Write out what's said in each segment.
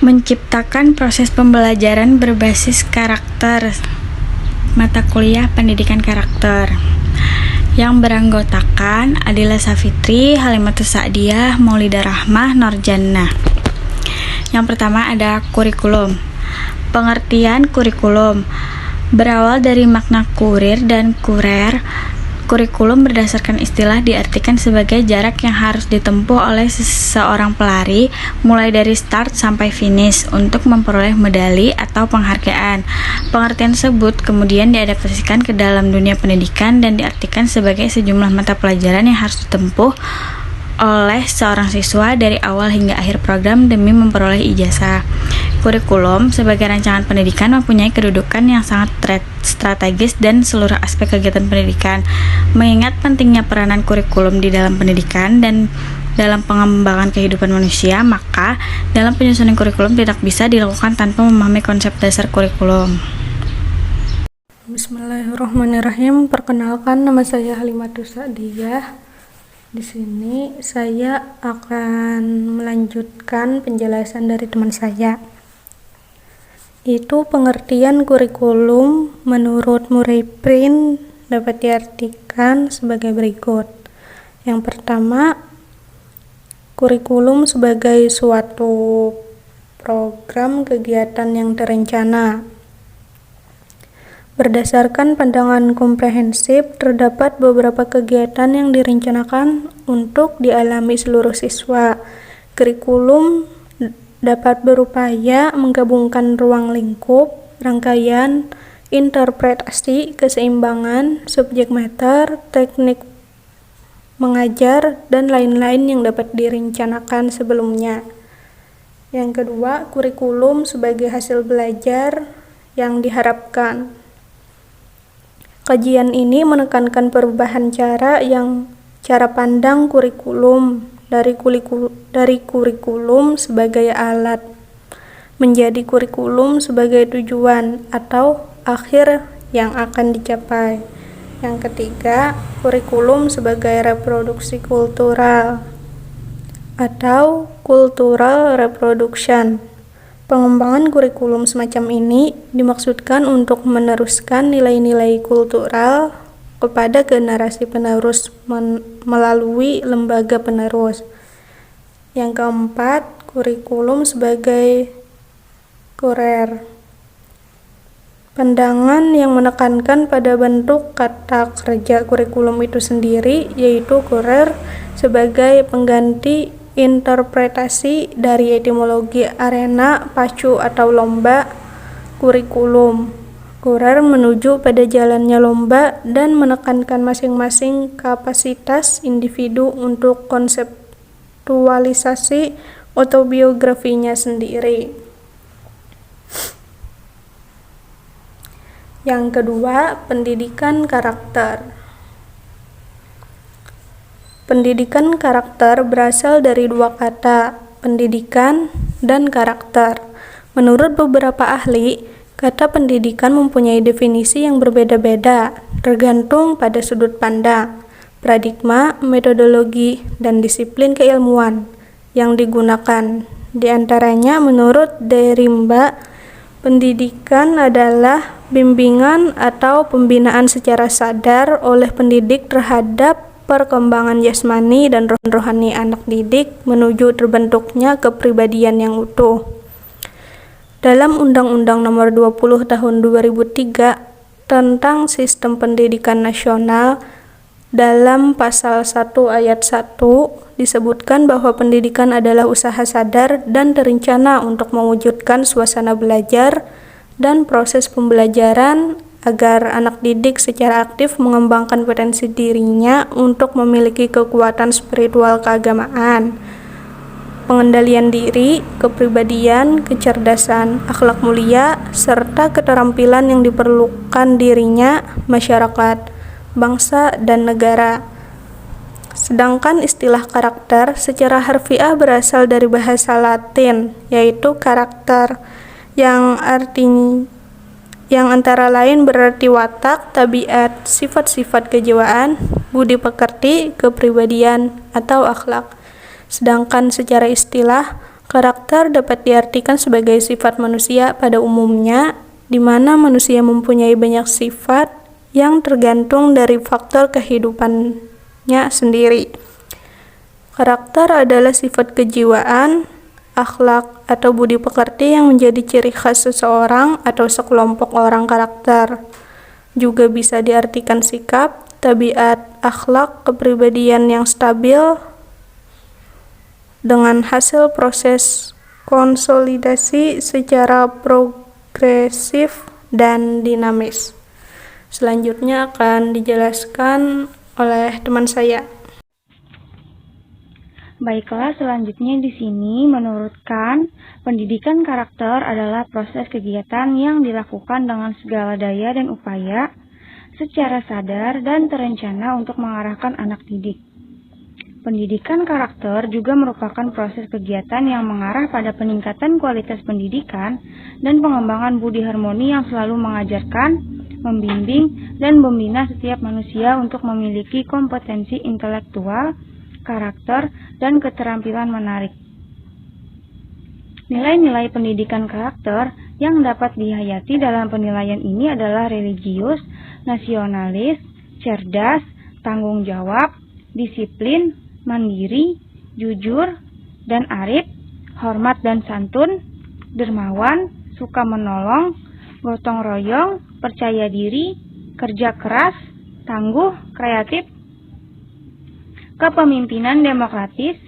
Menciptakan proses pembelajaran berbasis karakter. Mata kuliah pendidikan karakter yang beranggotakan Adila Safitri, Halimatus Sa'diyah, Maulidah Rahmah, Norjannah. Yang pertama ada kurikulum. Pengertian kurikulum berawal dari makna kurir dan kurer. Kurikulum berdasarkan istilah diartikan sebagai jarak yang harus ditempuh oleh seseorang pelari mulai dari start sampai finish untuk memperoleh medali atau penghargaan. Pengertian tersebut kemudian diadaptasikan ke dalam dunia pendidikan dan diartikan sebagai sejumlah mata pelajaran yang harus ditempuh oleh seorang siswa dari awal hingga akhir program demi memperoleh ijazah. Kurikulum sebagai rancangan pendidikan mempunyai kedudukan yang sangat strategis dan seluruh aspek kegiatan pendidikan. Mengingat pentingnya peranan kurikulum di dalam pendidikan dan dalam pengembangan kehidupan manusia, maka dalam penyusunan kurikulum tidak bisa dilakukan tanpa memahami konsep dasar kurikulum. Bismillahirrahmanirrahim. Perkenalkan, nama saya Halimatus Sa'diyah. Di sini saya akan melanjutkan penjelasan dari teman saya. Itu pengertian kurikulum menurut Murray Print dapat diartikan sebagai berikut. Yang pertama, kurikulum sebagai suatu program kegiatan yang terencana. Berdasarkan pandangan komprehensif, terdapat beberapa kegiatan yang direncanakan untuk dialami seluruh siswa. Kurikulum dapat berupaya menggabungkan ruang lingkup, rangkaian, interpretasi, keseimbangan, subjek matter, teknik mengajar, dan lain-lain yang dapat direncanakan sebelumnya. Yang kedua, kurikulum sebagai hasil belajar yang diharapkan. Kajian ini menekankan perubahan cara pandang kurikulum dari kurikulum sebagai alat menjadi kurikulum sebagai tujuan atau akhir yang akan dicapai. Yang ketiga, kurikulum sebagai reproduksi kultural atau cultural reproduction. Pengembangan kurikulum semacam ini dimaksudkan untuk meneruskan nilai-nilai kultural kepada generasi penerus melalui lembaga penerus. Yang keempat, kurikulum sebagai kurer. Pandangan yang menekankan pada bentuk kata kerja kurikulum itu sendiri, yaitu kurer sebagai pengganti interpretasi dari etimologi arena, pacu atau lomba kurikulum. Kurer menuju pada jalannya lomba dan menekankan masing-masing kapasitas individu untuk konseptualisasi autobiografinya sendiri. Yang kedua, pendidikan karakter. Pendidikan karakter berasal dari dua kata, pendidikan dan karakter. Menurut beberapa ahli, kata pendidikan mempunyai definisi yang berbeda-beda, tergantung pada sudut pandang, paradigma, metodologi, dan disiplin keilmuan yang digunakan. Di antaranya, menurut Derimba, pendidikan adalah bimbingan atau pembinaan secara sadar oleh pendidik terhadap perkembangan jasmani dan rohani anak didik menuju terbentuknya kepribadian yang utuh. Dalam Undang-Undang Nomor 20 Tahun 2003 tentang Sistem Pendidikan Nasional, dalam Pasal 1 Ayat 1 disebutkan bahwa pendidikan adalah usaha sadar dan terencana untuk mewujudkan suasana belajar dan proses pembelajaran agar anak didik secara aktif mengembangkan potensi dirinya untuk memiliki kekuatan spiritual keagamaan, pengendalian diri, kepribadian, kecerdasan, akhlak mulia, serta keterampilan yang diperlukan dirinya, masyarakat, bangsa, dan negara. Sedangkan istilah karakter secara harfiah berasal dari bahasa Latin, yaitu karakter, yang antara lain berarti watak, tabiat, sifat-sifat kejiwaan, budi pekerti, kepribadian, atau akhlak. Sedangkan secara istilah, Karakter dapat diartikan sebagai sifat manusia pada umumnya, di mana manusia mempunyai banyak sifat yang tergantung dari faktor kehidupannya sendiri. Karakter adalah sifat kejiwaan, akhlak, atau budi pekerti yang menjadi ciri khas seseorang atau sekelompok orang. Karakter juga bisa diartikan sikap, tabiat, akhlak, kepribadian yang stabil dengan hasil proses konsolidasi secara progresif dan dinamis. Selanjutnya akan dijelaskan oleh teman saya. Baiklah, selanjutnya di sini menurutkan pendidikan karakter adalah proses kegiatan yang dilakukan dengan segala daya dan upaya secara sadar dan terencana untuk mengarahkan anak didik. Pendidikan karakter juga merupakan proses kegiatan yang mengarah pada peningkatan kualitas pendidikan dan pengembangan budi harmoni yang selalu mengajarkan, membimbing, dan membina setiap manusia untuk memiliki kompetensi intelektual, karakter, dan keterampilan menarik. Nilai-nilai pendidikan karakter yang dapat dihayati dalam penilaian ini adalah religius, nasionalis, cerdas, tanggung jawab, disiplin, mandiri, jujur, dan arif, hormat dan santun, dermawan, suka menolong, gotong royong, percaya diri, kerja keras, tangguh, kreatif, kepemimpinan demokratis,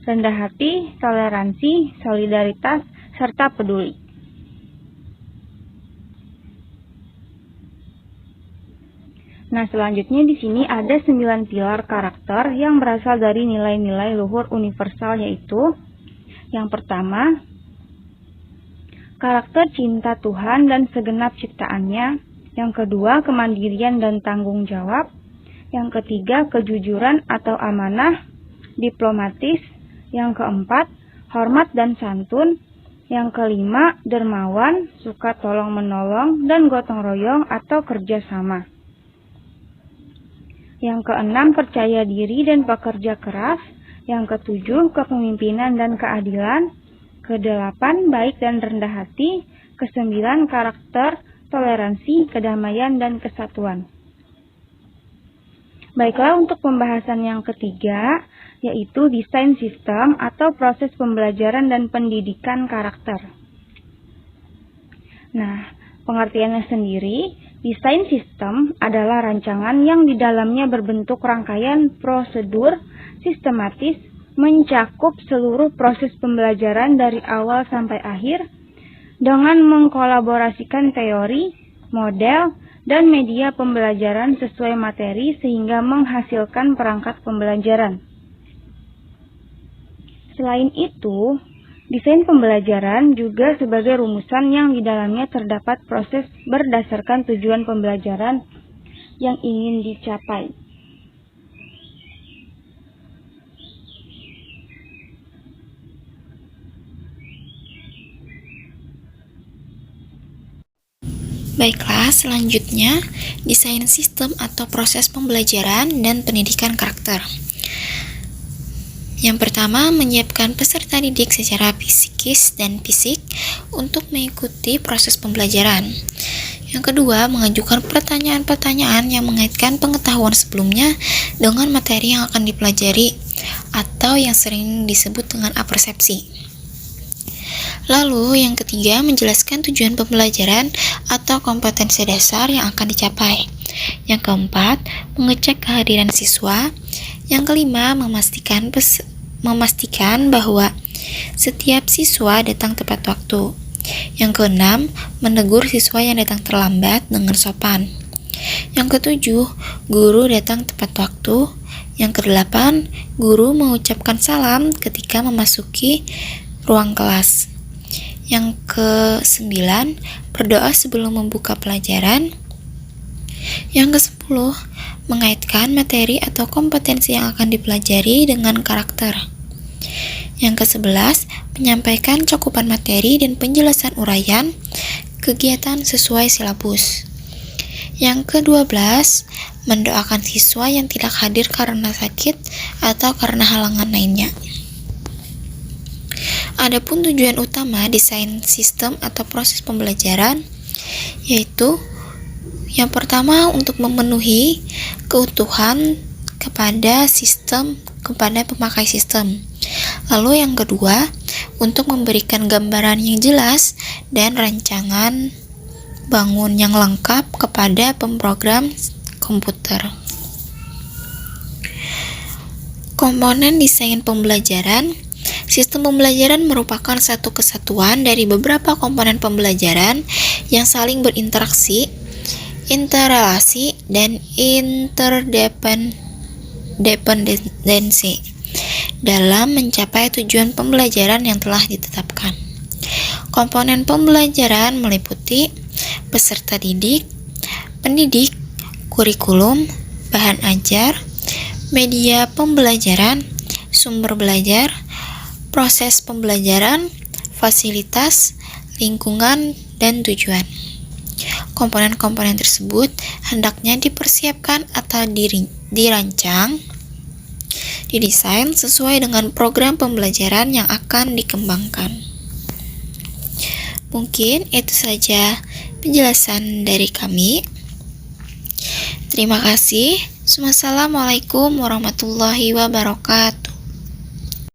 rendah hati, toleransi, solidaritas, serta peduli. Nah, selanjutnya di sini ada 9 pilar karakter yang berasal dari nilai-nilai luhur universal, yaitu yang pertama, karakter cinta Tuhan dan segenap ciptaannya. Yang kedua, kemandirian dan tanggung jawab. Yang ketiga, kejujuran atau amanah, diplomatis. Yang keempat, hormat dan santun. Yang kelima, dermawan, suka tolong menolong, dan gotong royong atau kerja sama. Yang keenam, percaya diri dan pekerja keras. Yang ketujuh, kepemimpinan dan keadilan. Kedelapan, baik dan rendah hati. Kesembilan, karakter, toleransi, kedamaian, dan kesatuan. Baiklah, untuk pembahasan yang ketiga, yaitu desain sistem atau proses pembelajaran dan pendidikan karakter. Nah, pengertiannya sendiri, desain sistem adalah rancangan yang di dalamnya berbentuk rangkaian prosedur sistematis mencakup seluruh proses pembelajaran dari awal sampai akhir dengan mengkolaborasikan teori, model, dan media pembelajaran sesuai materi sehingga menghasilkan perangkat pembelajaran. Selain itu, desain pembelajaran juga sebagai rumusan yang di dalamnya terdapat proses berdasarkan tujuan pembelajaran yang ingin dicapai. Baiklah, selanjutnya desain sistem atau proses pembelajaran dan pendidikan karakter. Yang pertama, menyiapkan peserta didik secara psikis dan fisik untuk mengikuti proses pembelajaran. Yang kedua, mengajukan pertanyaan-pertanyaan yang mengaitkan pengetahuan sebelumnya dengan materi yang akan dipelajari atau yang sering disebut dengan apersepsi. Lalu, yang ketiga, menjelaskan tujuan pembelajaran atau kompetensi dasar yang akan dicapai. Yang keempat, mengecek kehadiran siswa. Yang kelima, memastikan bahwa setiap siswa datang tepat waktu. Yang keenam, menegur siswa yang datang terlambat dengan sopan. Yang ketujuh, guru datang tepat waktu. Yang kedelapan, guru mengucapkan salam ketika memasuki ruang kelas. Yang ke-9, berdoa sebelum membuka pelajaran. Yang ke-10, mengaitkan materi atau kompetensi yang akan dipelajari dengan karakter. Yang ke-11, menyampaikan cakupan materi dan penjelasan uraian kegiatan sesuai silabus. Yang ke-12, mendoakan siswa yang tidak hadir karena sakit atau karena halangan lainnya. Adapun tujuan utama desain sistem atau proses pembelajaran yaitu yang pertama untuk memenuhi keutuhan kepada pemakai sistem. Lalu yang kedua, untuk memberikan gambaran yang jelas dan rancangan bangun yang lengkap kepada pemrogram komputer. Komponen desain pembelajaran. Sistem pembelajaran merupakan satu kesatuan dari beberapa komponen pembelajaran yang saling berinteraksi, interrelasi, dan interdependensi dalam mencapai tujuan pembelajaran yang telah ditetapkan. Komponen pembelajaran meliputi peserta didik, pendidik, kurikulum, bahan ajar, media pembelajaran, sumber belajar, proses pembelajaran, fasilitas, lingkungan, dan tujuan. Komponen-komponen tersebut hendaknya dipersiapkan atau dirancang, didesain sesuai dengan program pembelajaran yang akan dikembangkan. Mungkin itu saja penjelasan dari kami. Terima kasih. Wassalamualaikum warahmatullahi wabarakatuh.